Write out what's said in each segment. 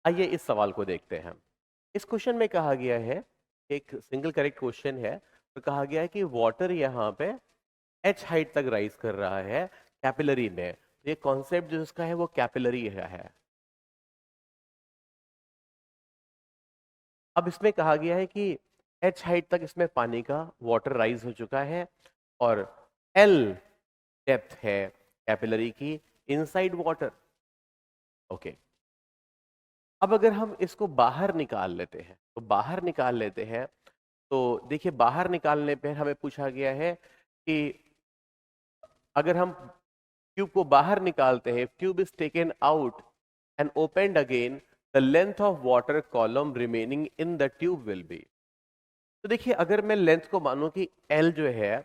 आइए इस सवाल को देखते हैं। इस क्वेश्चन में कहा गया है, एक सिंगल करेक्ट क्वेश्चन है, तो कहा गया है कि वाटर यहाँ पे एच हाइट तक राइज कर रहा है कैपिलरी में। तो ये कॉन्सेप्ट जो इसका है वो कैपिलरी है। अब इसमें कहा गया है कि एच हाइट तक इसमें पानी का वाटर राइज हो चुका है और एल डेप्थ है कैपिलरी की इनसाइड वाटर। ओके, अब अगर हम इसको बाहर निकाल लेते हैं तो बाहर निकाल लेते हैं तो देखिए, बाहर निकालने पर हमें पूछा गया है कि अगर हम ट्यूब को बाहर निकालते हैं, tube is taken out and opened again, the length of water column remaining in the tube will be. तो देखिए, अगर मैं लेंथ को मानूं कि एल जो है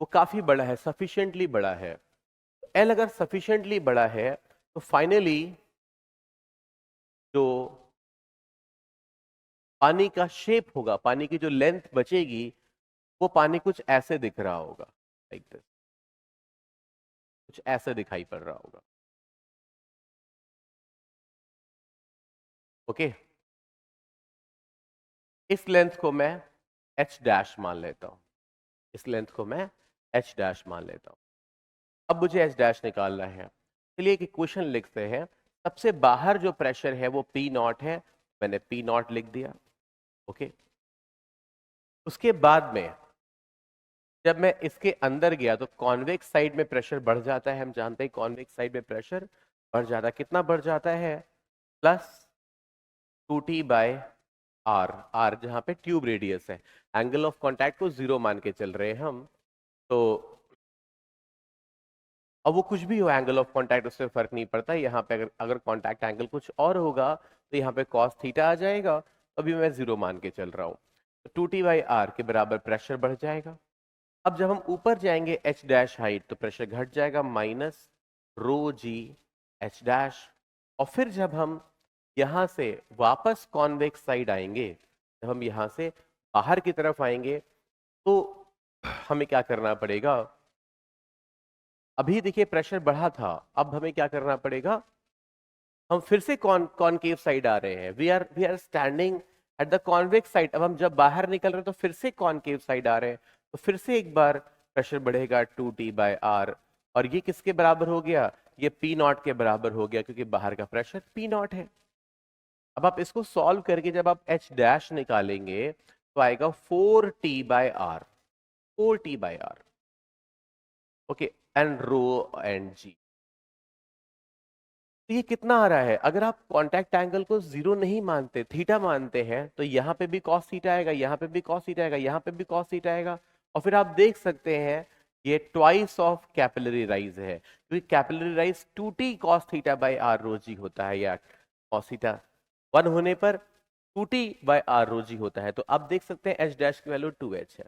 वो काफी बड़ा है, सफिशिएंटली बड़ा है, एल अगर सफिशिएंटली बड़ा है तो फाइनली जो पानी का शेप होगा, पानी की जो लेंथ बचेगी, वो पानी कुछ ऐसे दिख रहा होगा, लाइक दिस, कुछ ऐसे दिखाई पड़ रहा होगा। ओके, इस लेंथ को मैं एच डैश मान लेता हूं, इस लेंथ को मैं एच डैश मान लेता हूं। अब मुझे एच डैश निकालना है, चलिए एक इक्वेशन लिखते हैं। सबसे बाहर जो प्रेशर है वो पी नॉट है, मैंने पी नॉट लिख दिया। ओके, उसके बाद में जब मैं इसके अंदर गया तो कॉन्वेक्स साइड में प्रेशर बढ़ जाता है। हम जानते हैं कॉन्वेक्स साइड में प्रेशर बढ़ जाता है, कितना बढ़ जाता है? Plus 2t bye are, are जहां पे ट्यूब रेडियस है। एंगल ऑफ कांटेक्ट को 0 मान के चल रहे हैं हम, तो अब वो कुछ भी हो, एंगल ऑफ कांटेक्ट, उससे फर्क नहीं पड़ता। यहाँ पे अगर अगर कांटेक्ट एंगल कुछ और होगा तो यहाँ पे cos थीटा आ जाएगा। अभी मैं 0 मान के चल रहा हूँ, तो 2t बाई आर के बराबर प्रेशर बढ़ जाएगा। अब जब हम ऊपर जाएंगे एच डैश हाइट तो प्रेशर घट जाएगा, माइनस रो जी एच डैश। और फिर जब हम यहाँ से वापस कॉन्वेक्स साइड आएंगे, जब हम यहाँ से बाहर की तरफ आएंगे तो हमें क्या करना पड़ेगा? अभी देखिए प्रेशर बढ़ा था, अब हमें क्या करना पड़ेगा? हम फिर से कॉनकेव साइड आ रहे हैं। We are standing at the convex side. अब हम जब बाहर निकल रहे हैं तो फिर से कॉनकेव साइड आ रहे हैं, तो फिर से एक बार प्रेशर बढ़ेगा 2t बाय आर। और ये किसके बराबर हो गया? ये पी नॉट के बराबर हो गया, क्योंकि बाहर का प्रेशर पी नॉट है। अब आप इसको सॉल्व करके जब आप एच डैश निकालेंगे तो आएगा 4t by r, 4t by r. Okay, and rho and g. तो ये कितना आ रहा है? अगर आप कांटेक्ट एंगल को 0 नहीं मानते, थीटा मानते हैं, तो यहाँ पे भी cos थीटा आएगा, यहाँ पे भी cos थीटा आएगा, यहाँ पे भी cos थीटा आएगा। और फिर आप देख सकते हैं ये ट्वाइस ऑफ कैपिलरी राइज है, क्योंकि capillary rise 2t cos theta by r rho g होता है, या cos थीटा 1 होने पर 2t by r rho g होता है। तो आप देख सकते हैं एच डैश की वैल्यू 2h है।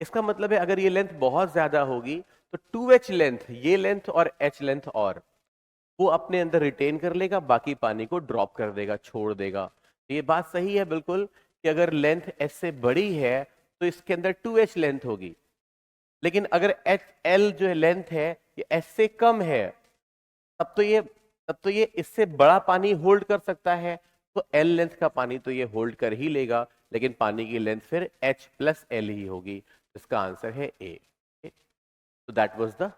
इसका मतलब है अगर ये लेंथ बहुत ज्यादा होगी तो 2h लेंथ, ये लेंथ और h लेंथ, और वो अपने अंदर रिटेन कर लेगा, बाकी पानी को ड्रॉप कर देगा, छोड़ देगा। तो ये बात सही है बिल्कुल कि अगर लेंथ एच से बड़ी है तो इसके अंदर 2h लेंथ होगी, लेकिन अगर एच एल जो है लेंथ है ये एच से कम है, तब तो ये तब तो ये इससे बड़ा पानी होल्ड कर सकता है। तो एल लेंथ का पानी तो ये होल्ड कर ही लेगा, लेकिन पानी की लेंथ फिर एच प्लस एल ही होगी। इसका आंसर है ए। तो दैट वाज द